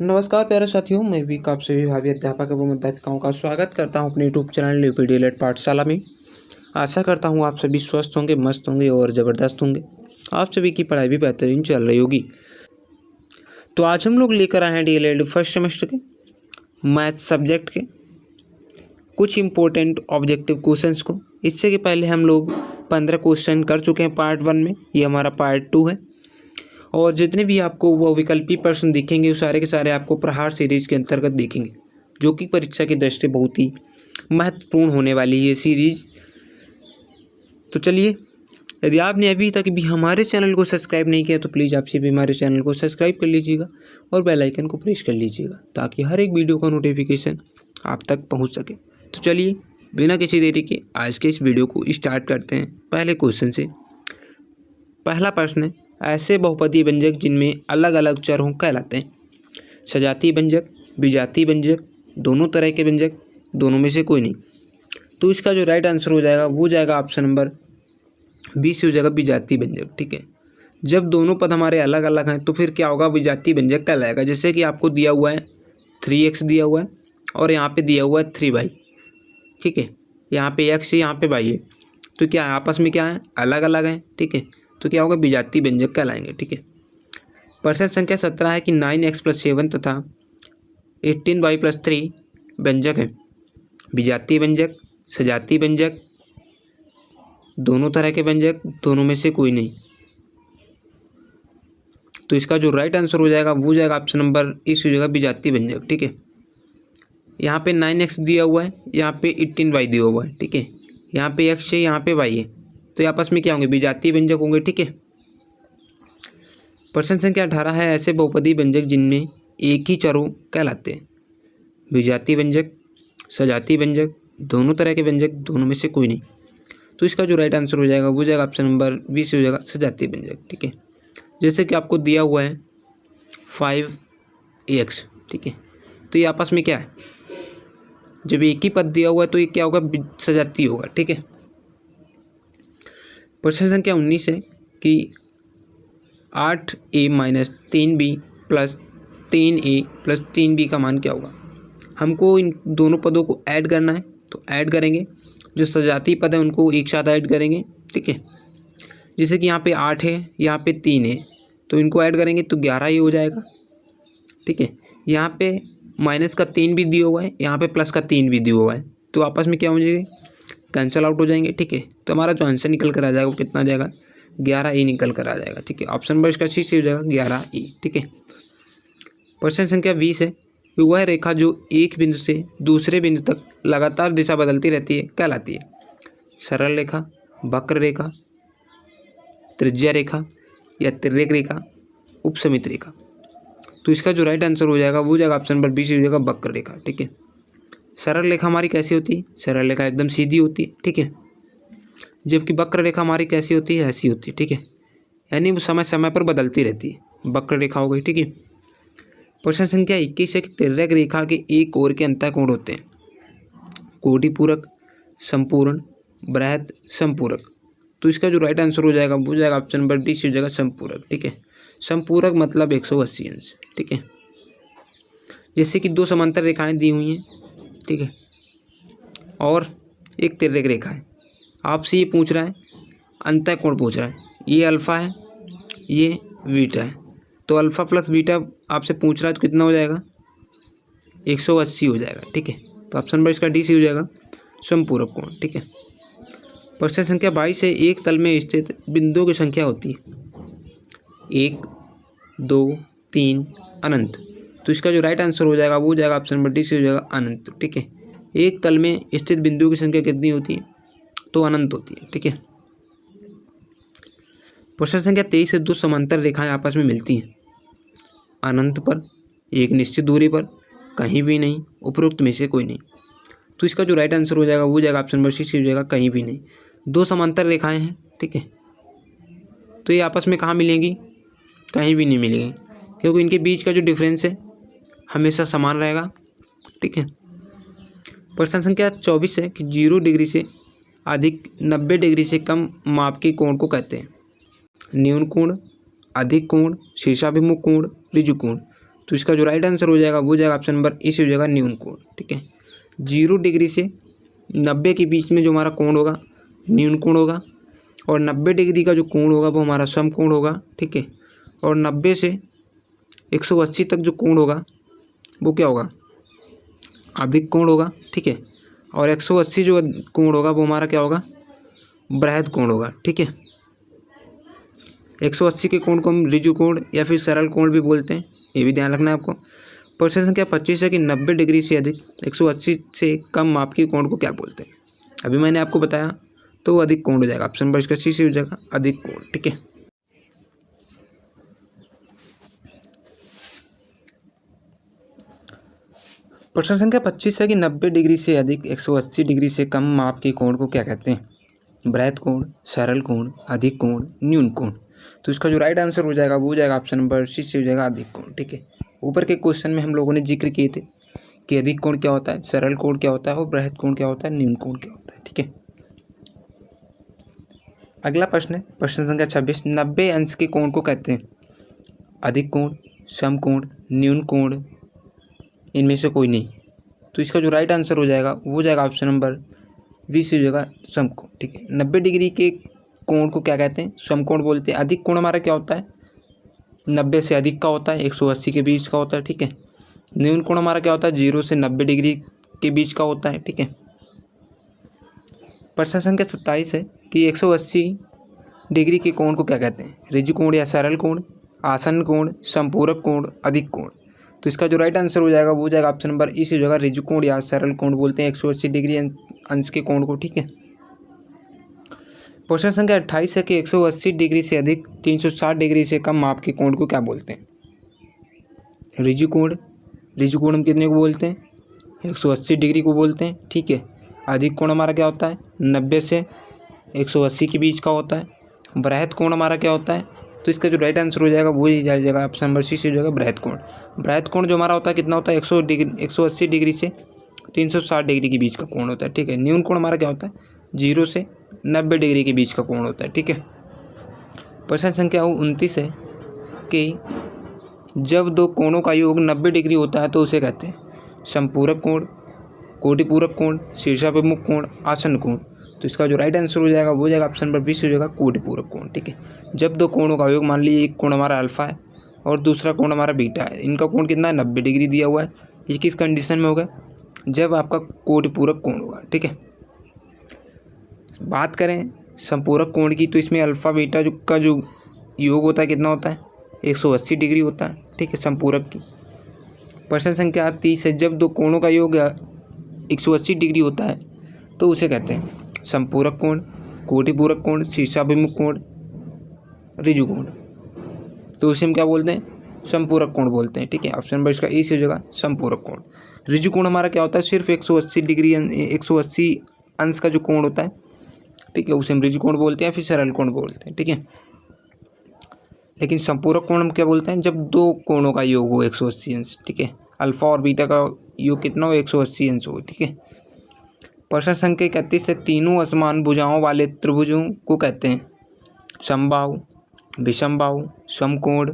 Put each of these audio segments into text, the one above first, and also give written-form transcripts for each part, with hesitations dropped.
नमस्कार प्यारे साथियों, मैं भी आप सभी भावी अध्यापक एवं अध्यापिकाओं का स्वागत करता हूं अपने यूट्यूब चैनल यूपी डीएलएड पाठशाला में। आशा करता हूं आप सभी स्वस्थ होंगे, मस्त होंगे और ज़बरदस्त होंगे। आप सभी की पढ़ाई भी बेहतरीन चल रही होगी। तो आज हम लोग लेकर आए हैं डीएलएड फर्स्ट सेमेस्टर के मैथ सब्जेक्ट के कुछ इम्पोर्टेंट ऑब्जेक्टिव क्वेश्चंस को। इससे के पहले हम लोग 15 क्वेश्चन कर चुके हैं पार्ट 1 में, ये हमारा पार्ट 2 है। और जितने भी आपको वो विकल्पी प्रश्न दिखेंगे वो सारे के सारे आपको प्रहार सीरीज के अंतर्गत दिखेंगे, जो कि परीक्षा की दृष्टि से बहुत ही महत्वपूर्ण होने वाली है ये सीरीज। तो चलिए, यदि आपने अभी तक भी हमारे चैनल को सब्सक्राइब नहीं किया तो प्लीज़ आपसे भी हमारे चैनल को सब्सक्राइब कर लीजिएगा और बेल आइकन को प्रेस कर लीजिएगा, ताकि हर एक वीडियो का नोटिफिकेशन आप तक पहुँच सके। तो चलिए, बिना किसी देरी के आज के इस वीडियो को स्टार्ट करते हैं पहले क्वेश्चन से। पहला प्रश्न है, ऐसे बहुपदी व्यंजक जिनमें अलग अलग चर हों कहलाते हैं? सजातीय व्यंजक, विजातीय व्यंजक, दोनों तरह के व्यंजक, दोनों में से कोई नहीं। तो इसका जो राइट आंसर हो जाएगा वो जाएगा ऑप्शन नंबर 20 हो जाएगा, विजातीय व्यंजक। ठीक है, जब दोनों पद हमारे अलग अलग हैं तो फिर क्या होगा, विजातीय व्यंजक कहलाएगा। जैसे कि आपको दिया हुआ है 3x दिया हुआ है और यहाँ पे दिया हुआ है 3y। ठीक है, यहाँ पे x है, यहाँ पे y है, तो क्या आपस में क्या है, अलग अलग हैं। ठीक है, तो क्या होगा, विजातीय व्यंजक कहलाएंगे। ठीक है, प्रश्न संख्या 17 है कि 9x + 7 तथा 18y + 3 व्यंजक है। विजातीय व्यंजक, सजातीय व्यंजक, दोनों तरह के व्यंजक, दोनों में से कोई नहीं। तो इसका जो राइट आंसर हो जाएगा वो जाएगा ऑप्शन नंबर इस हो जाएगा, विजातीय व्यंजक। ठीक है, यहाँ पे 9x दिया हुआ है, यहाँ पे 18y दिया हुआ है। ठीक है, यहाँ पे x है, यहाँ पे y है, तो ये आपस में क्या होंगे, विजातीय व्यंजक होंगे। ठीक है, प्रश्न संख्या 18 है, ऐसे बहुपदी व्यंजक जिनमें एक ही चरों कहलाते हैं? विजातीय व्यंजक, सजातीय व्यंजक, दोनों तरह के व्यंजक, दोनों में से कोई नहीं। तो इसका जो राइट आंसर हो जाएगा वो जाएगा ऑप्शन नंबर 20 हो जाएगा, सजातीय व्यंजक। ठीक है, जैसे कि आपको दिया हुआ है 5x। ठीक है, तो ये आपस में क्या है, जब एक ही पद दिया हुआ है तो ये क्या होगा, सजातीय होगा। ठीक है, प्रश्न संख्या 19 है कि 8a - 3b + 3a + 3b का मान क्या होगा? हमको इन दोनों पदों को ऐड करना है, तो ऐड करेंगे। जो सजातीय पद है उनको एक साथ ऐड करेंगे। ठीक है, जैसे कि यहाँ पे 8 है, यहाँ पे 3 है, तो इनको ऐड करेंगे तो 11 ही हो जाएगा। ठीक है, यहाँ पे माइनस का 3 भी दिया हुआ है, यहाँ पे प्लस का 3 भी दिया हुआ है, तो आपस में क्या हो जाएंगे, कैंसिल आउट हो जाएंगे। ठीक है, तो हमारा जो आंसर निकल कर आ जाएगा वो कितना आ जाएगा, 11 निकल कर आ जाएगा। ठीक है, ऑप्शन नंबर इसका सी हो जाएगा, 11 ठीक है, प्रश्न संख्या 20 है कि वह रेखा जो एक बिंदु से दूसरे बिंदु तक लगातार दिशा बदलती रहती है कहलाती है? सरल रेखा, वक्र रेखा, त्रिज्या रेखा या तिर्यक रेखा, उपसमित रेखा? तो इसका जो राइट आंसर हो जाएगा वो जाएगा ऑप्शन नंबर 20 हो जाएगा, वक्र रेखा। ठीक है, सरल रेखा हमारी कैसी होती है, सरल रेखा एकदम सीधी होती है। ठीक है, जबकि वक्र रेखा हमारी कैसी होती है, ऐसी होती है। ठीक है, यानी वो समय समय पर बदलती रहती है, वक्र रेखा हो गई। ठीक है, प्रश्न संख्या 21 है कि तिर्यक रेखा के एक ओर के अंतःकोण होते हैं? कोटिपूरक, संपूर्ण, बृहद, संपूरक? तो इसका जो राइट आंसर हो जाएगा वो जाएगा ऑप्शन नंबर डी हो जाएगा, संपूरक। ठीक है, संपूरक मतलब 180 अंश। ठीक है, जैसे कि दो समांतर रेखाएं दी हुई हैं, ठीक है, और एक तिर्यक रेखा है। आपसे ये पूछ रहा है, अंतःकोण पूछ रहा है, ये अल्फ़ा है, ये बीटा है, तो अल्फ़ा प्लस बीटा आपसे पूछ रहा है तो कितना हो जाएगा, 180 हो जाएगा। ठीक है, तो ऑप्शन नंबर इसका डी सी हो जाएगा, संपूरक कोण। ठीक है, प्रश्न संख्या 22 है, एक तल में स्थित बिंदुओं की संख्या होती है 1, 2, 3 अनंत? तो इसका जो राइट आंसर हो जाएगा वो जाएगा ऑप्शन नंबर डी सी हो जाएगा, अनंत। ठीक है, एक तल में स्थित बिंदुओं की संख्या कितनी होती है, तो अनंत होती है। ठीक है, प्रश्न संख्या 23 है, दो समांतर रेखाएं आपस में मिलती हैं अनंत पर, एक निश्चित दूरी पर, कहीं भी नहीं, उपरोक्त में से कोई नहीं? तो इसका जो राइट आंसर हो जाएगा वो जाएगा ऑप्शन नंबर सी हो जाएगा, कहीं भी नहीं। दो समांतर रेखाएं हैं, ठीक है, तो ये आपस में कहाँ मिलेंगी, कहीं भी नहीं मिलेंगी, क्योंकि इनके बीच का जो डिफरेंस है हमेशा समान रहेगा। ठीक है, प्रश्न संख्या 24 है कि 0 डिग्री से अधिक 90 डिग्री से कम माप के कोण को कहते हैं? न्यून कोण, अधिक कोण, शीर्षाभिमुख कोण, ऋजु कोण? तो इसका जो राइट आंसर हो जाएगा वो जाएगा ऑप्शन नंबर इसी हो जाएगा न्यून कोण। ठीक है, 0 डिग्री से 90 के बीच में जो हमारा कोण होगा न्यून कोण होगा, और 90 डिग्री का जो कोण होगा वो हमारा सम कोण होगा। ठीक है, और 90 से 180 तक जो कोण होगा वो क्या होगा, अधिक कोण होगा। ठीक है, और 180 जो कोण होगा वो हमारा क्या होगा, बृहद कोण होगा। ठीक है, 180 के कोण को हम ऋजु कोण या फिर सरल कोण भी बोलते हैं, ये भी ध्यान रखना है आपको। प्रश्न संख्या 25 है कि 90 डिग्री से अधिक 180 से कम माप के कोण को क्या बोलते हैं। अभी मैंने आपको बताया तो वो अधिक कोण हो जाएगा, ऑप्शन नंबर इसका सी से हो जाएगा अधिक कोण। ठीक है, प्रश्न संख्या 25 है कि 90 डिग्री से अधिक 180 डिग्री से कम माप के कोण को क्या कहते हैं। बृहद कोण, सरल कोण, अधिक कोण, न्यून कोण। तो इसका जो राइट आंसर हो जाएगा वो हो जाएगा ऑप्शन नंबर सी से हो जाएगा अधिक कोण। ठीक है, ऊपर के क्वेश्चन में हम लोगों ने जिक्र किए थे कि अधिक कोण क्या होता है, सरल कोण क्या होता है और बृहद कोण क्या होता है, न्यून कोण क्या होता है। ठीक है, अगला प्रश्न है प्रश्न संख्या 26, 90 अंश के कोण को कहते हैं अधिक कोण, सम कोण, न्यून कोण, इनमें से कोई नहीं। तो इसका जो राइट आंसर हो जाएगा वो जाएगा ऑप्शन नंबर बी से हो जाएगा सम कोण। ठीक है, 90 डिग्री के कोण को क्या कहते हैं, सम कोण बोलते हैं। अधिक कोण हमारा क्या होता है, 90 से अधिक का होता है, 180 के बीच का होता है। ठीक है, न्यून कोण हमारा क्या होता है, 0 से 90 डिग्री के बीच का होता है। ठीक है, प्रश्न संख्या 27 है कि 180 डिग्री के कोण को क्या कहते हैं, ऋजु कोण या सरल कोण, आसन कोण, संपूरक कोण, अधिक कोण। तो इसका जो राइट आंसर हो जाएगा वो हो जाएगा ऑप्शन नंबर ई से हो जाएगा ऋजु कोण या सरल कोण बोलते हैं 180 डिग्री अंश के कोण को। ठीक है, प्रश्न संख्या 28 है कि 180 डिग्री से अधिक 360 डिग्री से कम माप के कोण को क्या बोलते हैं। ऋजु कोण, ऋजु कोण हम कितने को बोलते हैं, 180 डिग्री को बोलते हैं। ठीक है, अधिक कोण हमारा क्या होता है, 90 से 180 के बीच का होता है। बृहद कोण हमारा क्या होता है, तो इसका जो राइट आंसर हो जाएगा वो ही जाएगा ऑप्शन नंबर सी से हो जाएगा बृहद कोण। बृहद कोण जो हमारा होता है कितना होता है, 180 डिग्री से 360 डिग्री के बीच का कोण होता है। ठीक है, न्यून कोण हमारा क्या होता है, 0 से 90 डिग्री के बीच का कोण होता है। ठीक है, प्रश्न संख्या 29 है कि जब दो कोणों का योग 90 डिग्री होता है तो उसे कहते हैं संपूरक कोण, कोटिपूरक कोण, शीर्षाभिमुख कोण, आसन कोण। तो इसका जो राइट आंसर हो जाएगा वो हो जाएगा ऑप्शन नंबर बी से हो जाएगा कोटिपूरक कोण। ठीक है, जब दो कोणों का योग, मान लीजिए एक कोण हमारा अल्फा है और दूसरा कोण हमारा बीटा है, इनका कोण कितना है, 90 डिग्री दिया हुआ है। ये किस कंडीशन में होगा, जब आपका कोटिपूरक कोण होगा। ठीक है, बात करें संपूरक कोण की तो इसमें अल्फा बीटा का जो योग होता है कितना होता है, 180 डिग्री होता है। ठीक है, संपूरक की। प्रश्न संख्या 30 है, जब दो कोणों का योग 180 डिग्री होता है तो उसे कहते हैं संपूरक कोण, कोटिपूरक कोण, शीर्षाभिमुख कोण, ऋजु कोण। तो उसे हम क्या बोलते हैं, संपूरक कोण बोलते हैं। ठीक है, ऑप्शन नंबर इसका ए से हो जाएगा संपूरक कोण। ऋजु कोण हमारा क्या होता है, सिर्फ 180 डिग्री 180 अंश का जो कोण होता है। ठीक है, उसे हम ऋजु कोण बोलते हैं, फिर सरल कोण बोलते हैं। ठीक है, लेकिन संपूरक कोण हम क्या बोलते हैं, जब दो कोणों का योग हो 180 अंश। ठीक है, अल्फा और बीटा का योग कितना हो, 180 अंश हो। ठीक है, प्रश्न संख्या 31 से तीनों असमान भुजाओं वाले त्रिभुजों को कहते हैं समबाहु, विषमबाहु, समकोण,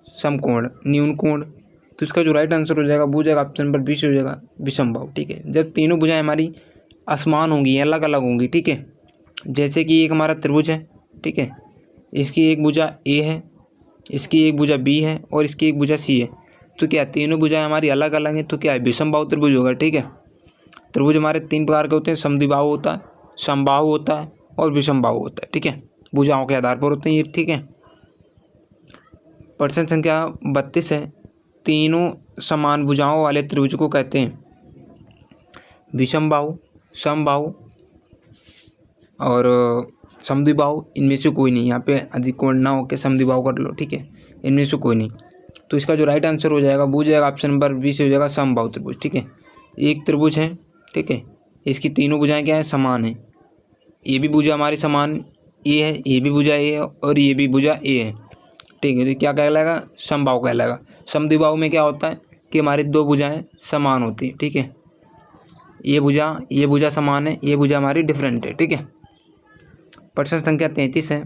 समकोण, न्यून कोण। तो इसका जो राइट आंसर हो जाएगा वो हो जाएगा ऑप्शन नंबर बी से हो जाएगा विषमबाहु। ठीक है, जब तीनों भुजाएं हमारी असमान होंगी, अलग अलग होंगी। ठीक है, जैसे कि एक हमारा त्रिभुज है। ठीक है, इसकी एक भुजा ए है, इसकी एक भुजा बी है और इसकी एक भुजा सी है। तो क्या तीनों भुजाएं हमारी अलग अलग हैं, तो क्या है, विषमबाहु त्रिभुज होगा। ठीक है, त्रिभुज हमारे 3 प्रकार के होते हैं, समद्विबाहु होता है, समबाहु होता है और विषमबाहु होता है। ठीक है, भुजाओं के आधार पर होते हैं ये। ठीक है, प्रश्न संख्या 32 है, तीनों समान भुजाओं वाले त्रिभुज को कहते हैं विषमबाहु, समबाहु और समद्विबाहु। इनमें से कोई नहीं, यहाँ पे अधिक कोण ना होकर समद्विबाहु कर लो। ठीक है, इनमें से कोई नहीं। तो इसका जो राइट आंसर हो जाएगा वो हो जाएगा ऑप्शन नंबर बी से हो जाएगा समबाहु त्रिभुज। ठीक है, एक त्रिभुज है। ठीक है, इसकी तीनों भुजाएं क्या है, समान है। ये भी भुजा हमारी समान ए है, ये भी भुजा ए है और ये भी भुजा ए है। ठीक है, तो क्या कहलाएगा, समबाहु कहलाएगा। समद्विबाहु में क्या होता है कि हमारी दो भुजाएं समान होती है। ठीक है, ये भुजा समान है, ये भुजा हमारी डिफरेंट है। ठीक है, प्रश्न संख्या 33 है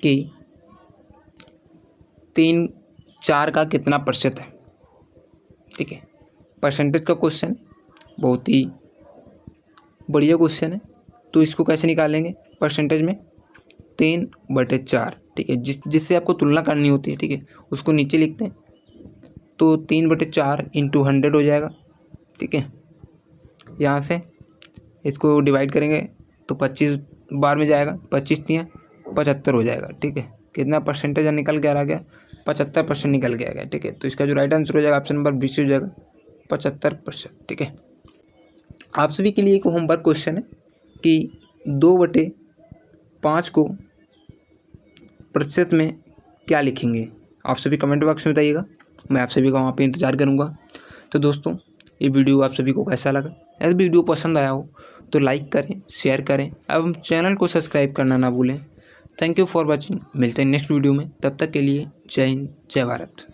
कि 3 4 का कितना प्रतिशत है। ठीक है, परसेंटेज का क्वेश्चन, बहुत ही बढ़िया क्वेश्चन है। तो इसको कैसे निकालेंगे परसेंटेज में, 3/4। ठीक है, जिससे आपको तुलना करनी होती है, ठीक है, उसको नीचे लिखते हैं। तो 3/4 इंटू 100 हो जाएगा। ठीक है, यहाँ से इसको डिवाइड करेंगे तो 25 बार में जाएगा, 25 तियाँ 75 हो जाएगा। ठीक है, कितना परसेंटेज निकल के आ गया, 75% निकल के आ गया। ठीक है, तो इसका जो राइट आंसर हो जाएगा ऑप्शन नंबर 20 हो जाएगा, 75%। ठीक है, आप सभी के लिए एक होमवर्क क्वेश्चन है कि 2/5 को प्रतिशत में क्या लिखेंगे। आप सभी कमेंट बॉक्स में बताइएगा, मैं आप सभी का वहाँ पे इंतज़ार करूँगा। तो दोस्तों, ये वीडियो आप सभी को कैसा लगा? यदि वीडियो पसंद आया हो तो लाइक करें, शेयर करें, एवं चैनल को सब्सक्राइब करना ना भूलें। Thank you for watching. मिलते हैं नेक्स्ट वीडियो में, तब तक के लिए जय हिंद, जय भारत।